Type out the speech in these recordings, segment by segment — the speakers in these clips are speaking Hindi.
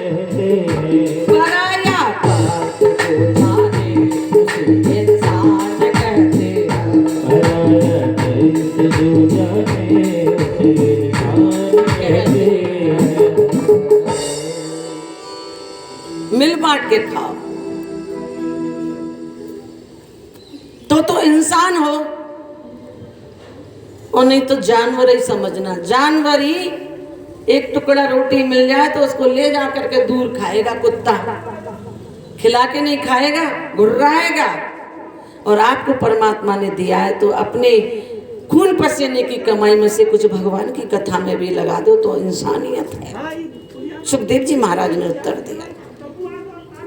कहते हैं, पराया पाप जो जाने उसे इंसान कहते हैं, पराया पाप जो जाने उसे इंसान कहते हैं। मिल बांट के खाओ तो इंसान हो, और नहीं तो जानवर ही समझना। जानवर ही एक टुकड़ा रोटी मिल जाए तो उसको ले जा करके दूर खाएगा, कुत्ता खिला के नहीं खाएगा, गुर्राएगा। और आपको परमात्मा ने दिया है तो अपने खून पसीने की कमाई में से कुछ भगवान की कथा में भी लगा दो तो इंसानियत है। सुखदेव जी महाराज ने उत्तर दिया।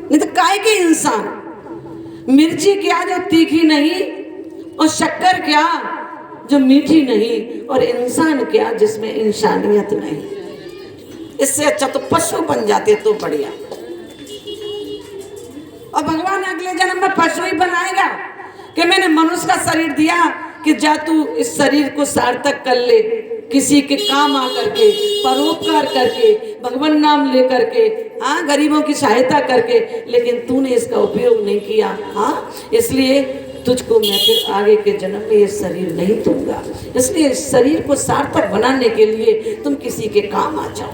नहीं तो काय के इंसान, मिर्ची क्या जो तीखी नहीं, और शक्कर क्या जो मीठी नहीं, और इंसान क्या जिसमें इंसानियत नहीं। इससे अच्छा तो पशु बन जाते तो बढ़िया। और भगवान अगले जन्म में पशु ही बनाएगा कि मैंने मनुष्य का शरीर दिया कि जा तू इस शरीर को सार्थक कर ले, किसी के काम आकर के, परोपकार करके, भगवान नाम लेकर के, हाँ गरीबों की सहायता करके, लेकिन तूने इसका उपयोग नहीं किया, हाँ इसलिए तुझको मैं फिर आगे के जन्म में ये शरीर नहीं दूंगा। इसलिए इस शरीर को सार्थक बनाने के लिए तुम किसी के काम आ जाओ।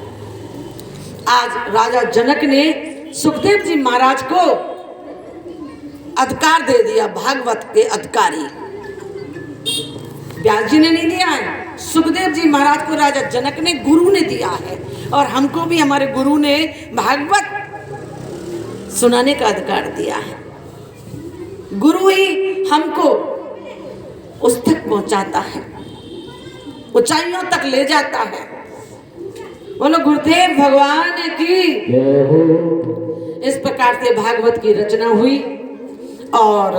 आज राजा जनक ने सुखदेव जी महाराज को अधिकार दे दिया, भागवत के अधिकारी। व्यास जी ने नहीं दिया है, सुखदेव जी महाराज को राजा जनक ने, गुरु ने दिया है। और हमको भी हमारे गुरु ने भागवत सुनाने का अधिकार दिया है। गुरु ही हमको उस तक पहुंचाता है, ऊंचाइयों तक ले जाता है। बोलो गुरुदेव भगवान की। इस प्रकार से भागवत की रचना हुई और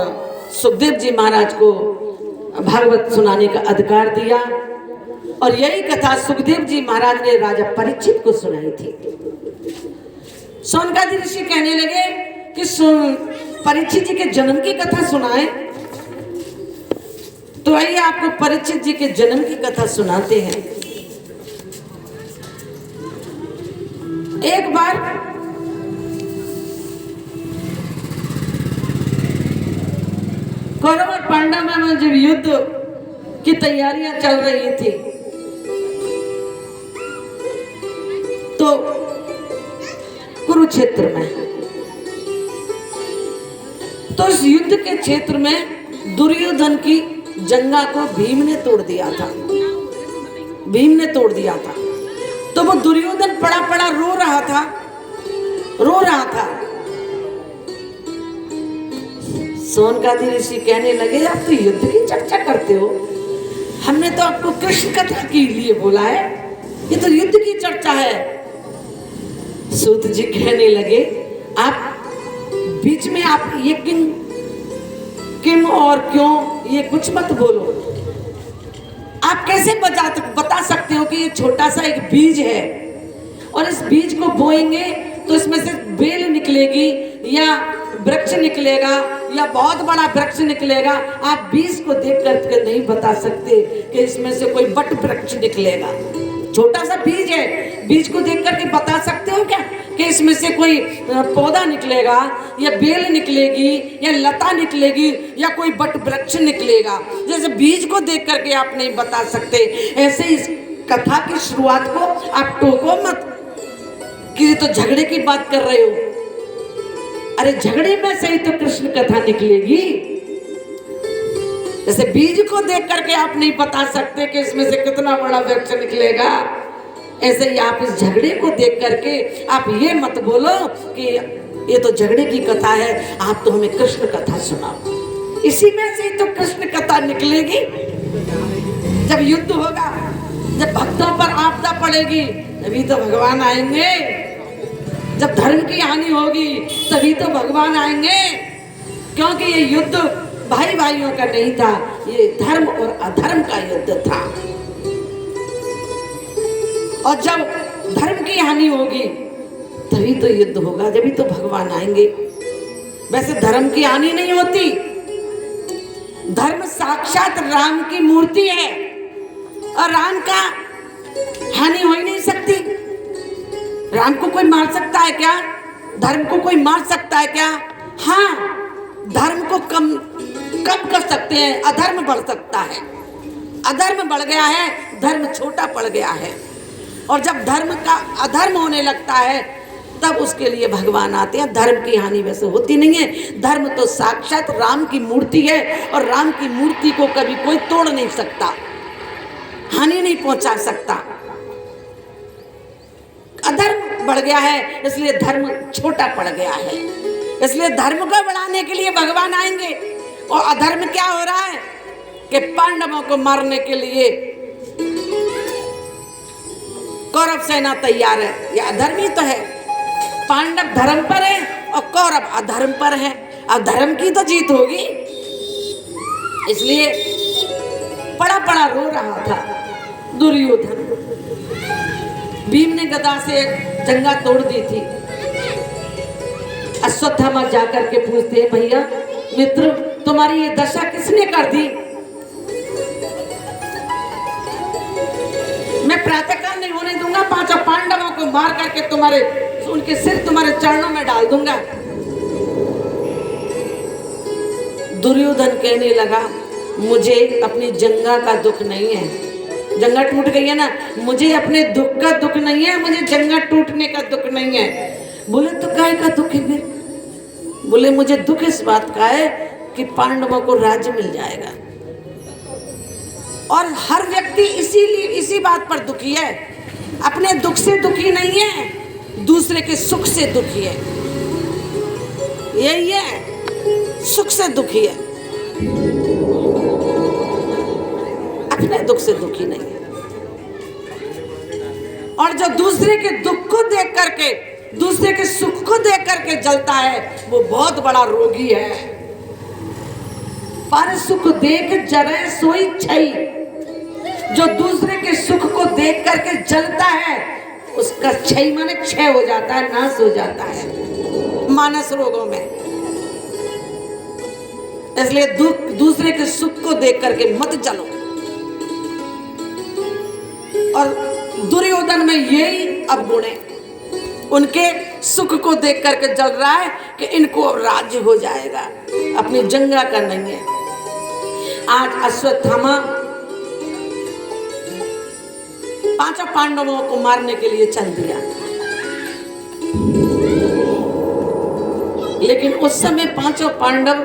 सुखदेव जी महाराज को भागवत सुनाने का अधिकार दिया। और यही कथा सुखदेव जी महाराज ने राजा परीक्षित को सुनाई थी। सोनकादि ऋषि कहने लगे कि परीक्षित जी के जन्म की कथा सुनाए। तो आइए आपको परीक्षित जी के जन्म की कथा सुनाते हैं। एक बार कौरव और पांडव में जब युद्ध की तैयारियां चल रही थी तो कुरुक्षेत्र में, तो इस युद्ध के क्षेत्र में दुर्योधन की जंगा को भीम ने तोड़ दिया था। भीम ने तोड़ दिया था तो वो दुर्योधन पड़ा पड़ा रो रहा था। सोनकादि ऋषि कहने लगे आप तो युद्ध की चर्चा करते हो, हमने तो आपको कृष्ण कथा के लिए बोला है, ये तो युद्ध की चर्चा है। सूत जी कहने लगे आप बीच में आप ये किम और क्यों ये कुछ मत बोलो। आप कैसे बता सकते हो कि ये छोटा सा एक बीज है और इस बीज को बोएंगे तो इसमें से बेल निकलेगी या वृक्ष निकलेगा या बहुत बड़ा वृक्ष निकलेगा। आप बीज को देख करके नहीं बता सकते कि इसमें से कोई बट वृक्ष निकलेगा। छोटा सा बीज है, बीज को देख करके बता सकते हो क्या कि इसमें से कोई पौधा निकलेगा या बेल निकलेगी या लता निकलेगी या कोई बट वृक्ष निकलेगा। जैसे बीज को देख करके आप नहीं बता सकते, ऐसे इस कथा की शुरुआत को आप टोको मत कि तो झगड़े की बात कर रहे हो। अरे झगड़े में से ही तो कृष्ण कथा निकलेगी। जैसे बीज को देख करके आप नहीं बता सकते कि इसमें से कितना बड़ा वृक्ष निकलेगा, ऐसे ही आप इस झगड़े को देख करके आप ये मत बोलो कि ये तो झगड़े की कथा है, आप तो हमें कृष्ण कथा सुनाओ। इसी में से ही तो कृष्ण कथा निकलेगी। जब युद्ध होगा, जब भक्तों पर आपदा पड़ेगी तभी तो भगवान आएंगे। जब धर्म की हानि होगी तभी तो भगवान आएंगे, क्योंकि ये युद्ध भाई भाइयों का नहीं था, ये धर्म और अधर्म का युद्ध था। और जब धर्म की हानि होगी तभी तो युद्ध होगा, जभी तो भगवान आएंगे। वैसे धर्म की हानि नहीं होती, धर्म साक्षात राम की मूर्ति है और राम का हानि हो ही नहीं सकती। राम को कोई मार सकता है क्या? धर्म को कोई मार सकता है क्या? हाँ, धर्म को कम कर सकते हैं, अधर्म बढ़ सकता है। अधर्म बढ़ गया है, धर्म छोटा पड़ गया है। और जब धर्म का अधर्म होने लगता है तब उसके लिए भगवान आते हैं। धर्म की हानि वैसे होती नहीं है। धर्म तो साक्षात राम की मूर्ति है और राम की मूर्ति को कभी कोई तोड़ नहीं सकता, हानि नहीं पहुंचा सकता। अधर्म बढ़ गया है इसलिए धर्म छोटा पड़ गया है। इसलिए धर्म को बढ़ाने के लिए भगवान आएंगे। और अधर्म क्या हो रहा है कि पांडवों को मारने के लिए कौरव सेना तैयार है। ये अधर्म ही तो है। पांडव धर्म पर है और कौरव अधर्म पर है। अधर्म की तो जीत होगी। इसलिए पड़ा पड़ा रो रहा था दुर्योधन। भीम ने गदा से जंगा तोड़ दी थी। अश्वत्थामा जाकर के पूछते हैं, भैया मित्र, तुम्हारी ये दशा किसने कर दी? मैं प्रातःकाल नहीं होने दूंगा, पांचों पांडवों को मार करके उनके सिर तुम्हारे चरणों में डाल दूंगा। दुर्योधन कहने लगा, मुझे अपनी जंगा का दुख नहीं है। जंगा टूट गई है ना, मुझे अपने दुख का दुख नहीं है, मुझे जंगा टूटने का दुख नहीं है। बोले तो काय का दुख है फिर? बोले मुझे दुख इस बात का है कि पांडवों को राज्य मिल जाएगा। और हर व्यक्ति इसी बात पर दुखी है। अपने दुख से दुखी नहीं है, दूसरे के सुख से दुखी है। यही है, सुख से दुखी है, अपने दुख से दुखी नहीं है। और जो दूसरे के दुख को देख करके, दूसरे के सुख को देख करके जलता है, वो बहुत बड़ा रोगी है। पर सुख देख जरे सोई छई। जो दूसरे के सुख को देख करके जलता है उसका क्षय माने क्षय हो जाता है, नाश हो जाता है मानस रोगों में। इसलिए दूसरे के सुख को देख करके मत जलो। और दुर्योधन में यही अवगुण है। उनके सुख को देख करके जल रहा है कि इनको राज्य हो जाएगा, अपनी जंगा का नहीं है। आज अश्वत्थामा पांचों पांडवों को मारने के लिए चल दिया। लेकिन उस समय पांचों पांडव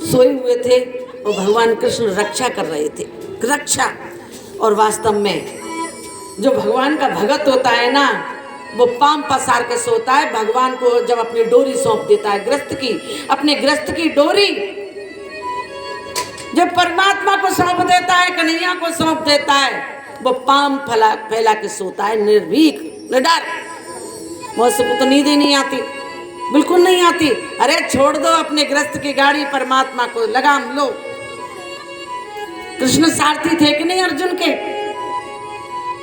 सोए हुए थे और भगवान कृष्ण रक्षा कर रहे थे। रक्षा। और वास्तव में जो भगवान का भगत होता है ना, वो पांव पसार के सोता है। भगवान को जब अपनी डोरी सौंप देता है, ग्रस्त की, अपने ग्रस्त की डोरी जब परमात्मा को सौंप देता है, कन्हैया को सौंप देता है, वो पांव फैला के सोता है, निर्भीक, निडर। मुझसे को तो नींद ही नहीं आती, बिल्कुल नहीं आती। अरे छोड़ दो अपने ग्रस्त की गाड़ी, परमात्मा को लगाम लो। कृष्ण सारथी थे कि नहीं अर्जुन के?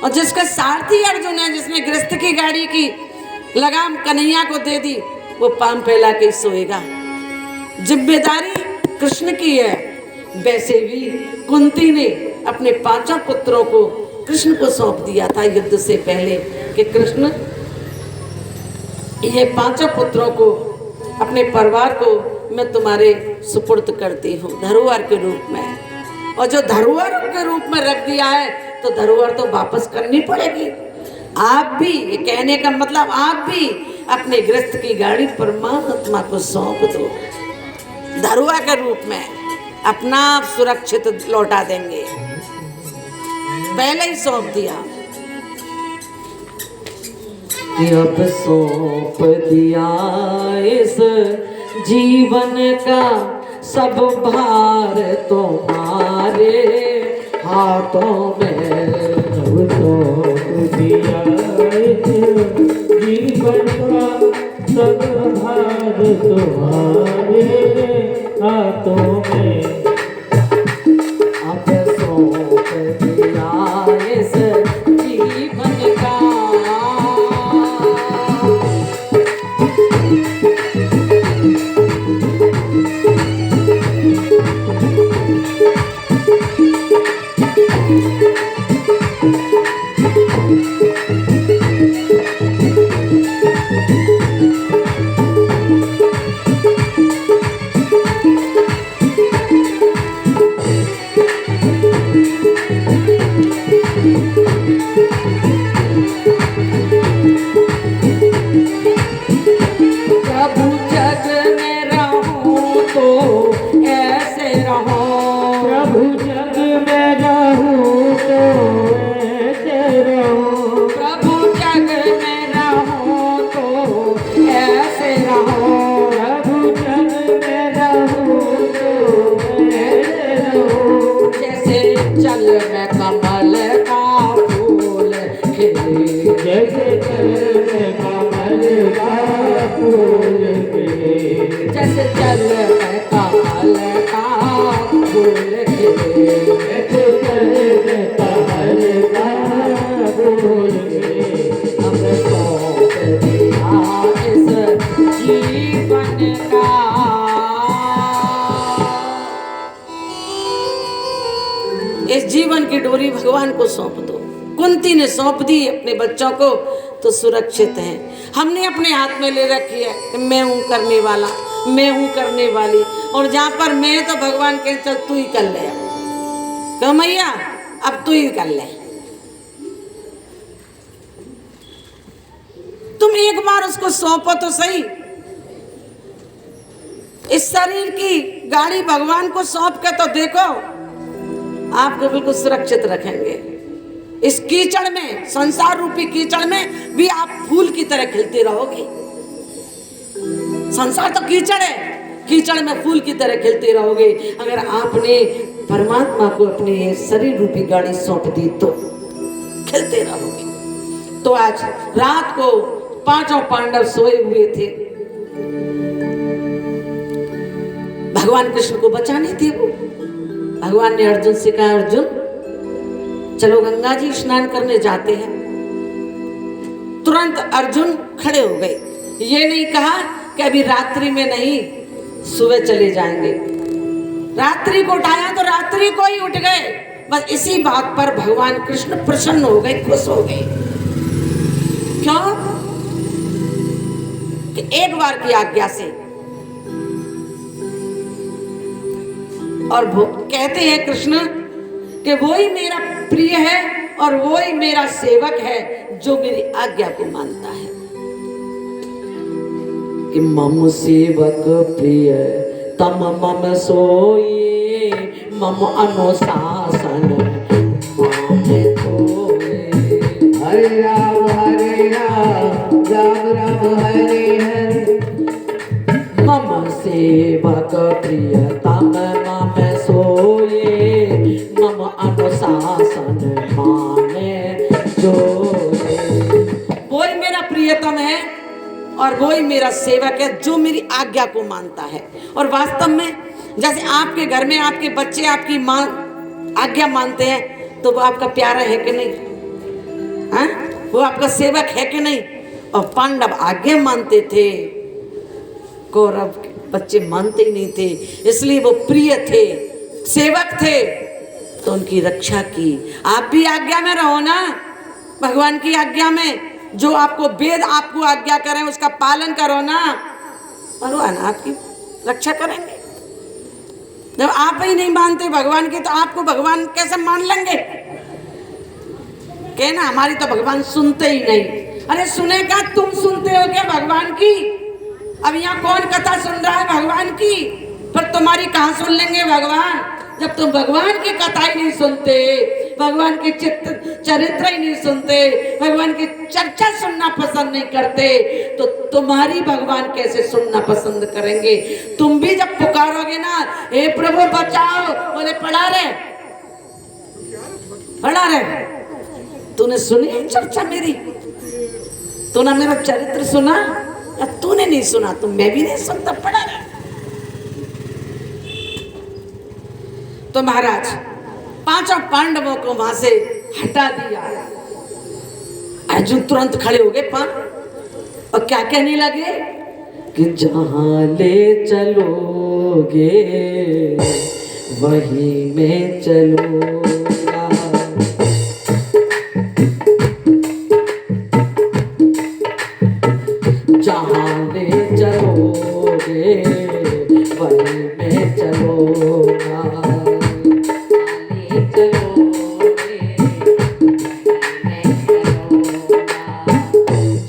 और जिसका सारथी अर्जुन है, जिसने गृहस्थ की गाड़ी की लगाम कन्हैया को दे दी, वो पांव फैला के सोएगा। जिम्मेदारी कृष्ण की है। वैसे भी कुंती ने अपने पांचों पुत्रों को कृष्ण को सौंप दिया था युद्ध से पहले कि कृष्ण, ये पांचों पुत्रों को, अपने परिवार को मैं तुम्हारे सुपुर्द करती हूँ धरोहर के रूप में। और जो धरोहर के रूप में रख दिया है तो धरोहर तो वापस करनी पड़ेगी। आप भी, ये कहने का मतलब, आप भी अपने गृहस्थ की गाड़ी परमात्मा को सौंप दो। धरोहर के रूप में अपना सुरक्षित लौटा देंगे। पहले ही सौंप दिया। अब सौंप दिया इस जीवन का सब भार तुम्हारे हाथों में। अब सौंप दिया इस जीवन का सब भार तुम्हारे हाथों में। अब सौंप दिया इस जीवन का में कमल का फूल खिले, जैसे जल में कमल का फूल खिले, जैसे जल में कमल का फूल खिले, जैसे जल में कमल का फूल खिले। अब सौंप दिया इस जीवन का। इस जीवन की डोरी भगवान को सौंप दो। कुंती ने सौंप दी अपने बच्चों को तो सुरक्षित है। हमने अपने हाथ में ले रखी है कि मैं हूं करने वाला, मैं हूं करने वाली, और जहां पर मैं तो भगवान कहे चल तू ही कर ले, कहो मैया अब तू ही कर ले। तुम एक बार उसको सौंपो तो सही। इस शरीर की गाड़ी भगवान को सौंप के तो देखो, आपको बिल्कुल सुरक्षित रखेंगे। इस कीचड़ में, संसार रूपी कीचड़ में भी आप फूल की तरह खिलते रहोगे। संसार तो कीचड़ है, कीचड़ में फूल की तरह खिलते रहोगे। अगर आपने परमात्मा को अपने शरीर रूपी गाड़ी सौंप दी तो खिलते रहोगे। तो आज रात को पांचों पांडव सोए हुए थे, भगवान कृष्ण को बचाने थे वो। भगवान ने अर्जुन से कहा, अर्जुन चलो गंगा जी स्नान करने जाते हैं। तुरंत अर्जुन खड़े हो गए। ये नहीं कहा कि अभी रात्रि में नहीं, सुबह चले जाएंगे। रात्रि को उठाया तो रात्रि को ही उठ गए। बस इसी बात पर भगवान कृष्ण प्रसन्न हो गए, खुश हो गए। क्यों? कि एक बार की आज्ञा से। और वो कहते हैं कृष्ण कि वो ही मेरा प्रिय है और वो ही मेरा सेवक है जो मेरी आज्ञा को मानता है। कि मम सेवक प्रिय तम मम सोई, मम अनुशासन माने कोई। हरे राम राम राम हरे हरे। मम सेवक प्रिय तम मम सोए, मम अनुशासन माने जो। वो ही मेरा प्रियतम है और वो ही मेरा सेवक है जो मेरी आज्ञा को मानता है। और वास्तव में जैसे आपके घर में आपके बच्चे आपकी माँ आज्ञा मानते हैं तो वो आपका प्यारा है कि नहीं? हाँ? वो आपका सेवक है कि नहीं? और पांडव आज्ञा मानते थे, कौरव के बच्चे मानते ही नहीं थे, इसलिए वो प्रिय थे, सेवक थे, तो उनकी रक्षा की। आप भी आज्ञा में रहो ना, भगवान की आज्ञा में। जो आपको वेद आपको आज्ञा करें उसका पालन करो ना, भगवान आपकी रक्षा करेंगे। जब आप ही नहीं मानते भगवान की तो आपको भगवान कैसे मान लेंगे? कहना हमारी तो भगवान सुनते ही नहीं। अरे सुनेगा, तुम सुनते हो क्या भगवान की? अब यहाँ कौन कथा सुन रहा है भगवान की? पर तुम्हारी कहाँ सुन लेंगे भगवान, जब तुम भगवान की कथा ही नहीं सुनते, भगवान के चरित्र ही नहीं सुनते, भगवान की चर्चा सुनना पसंद नहीं करते, तो तुम्हारी भगवान कैसे सुनना पसंद करेंगे? तुम भी जब पुकारोगे ना, हे प्रभु बचाओ, बोले पढ़ा रहे, पढ़ा रहे। तूने सुनी चर्चा मेरी? तूने मेरा चरित्र सुना? तूने नहीं सुना तो मैं भी नहीं सुनता, पढ़ा रहे। तो महाराज पांचों पांडवों को वहां से हटा दिया। अर्जुन तुरंत खड़े हो गए और क्या कहने लगे कि जहां ले चलोगे वहीं में चलूंगा। जहां ले चलोगे वहीं में चलूंगा।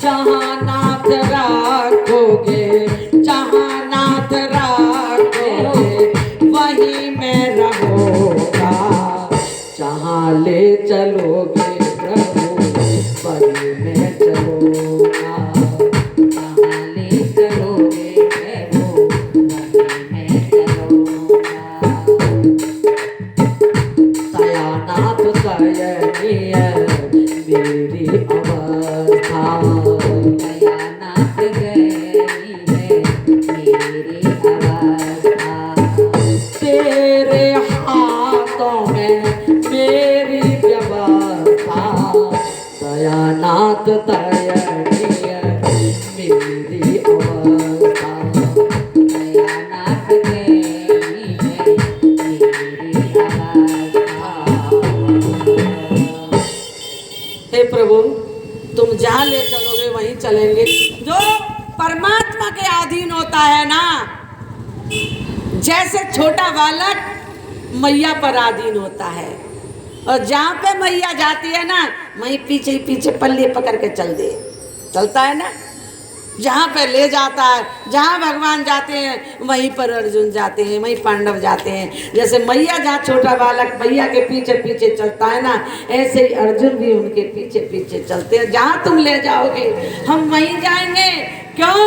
जहां नाथ रखोगे, जहां नाथ रखोगे वहीं में रहूंगा। जहां ले चलोगे प्रभु वहीं में चलूंगा। जहां ले चलोगे प्रभु वहीं में चलूंगा। दयानाथ हे प्रभु तुम जहाँ ले चलोगे वहीं चलेंगे। जो परमात्मा के अधीन होता है ना, जैसे छोटा बालक मैया पर अधीन होता है, और जहाँ पे मैया जाती है ना वहीं पीछे पीछे पल्ले पकड़ के चलता है ना। जहाँ पे ले जाता है, जहाँ भगवान जाते हैं वहीं पर अर्जुन जाते हैं, वहीं पांडव जाते हैं। जैसे मैया जहाँ छोटा बालक मैया के पीछे पीछे चलता है ना, ऐसे ही अर्जुन भी उनके पीछे पीछे चलते हैं। जहाँ तुम ले जाओगे हम वहीं जाएंगे। क्यों?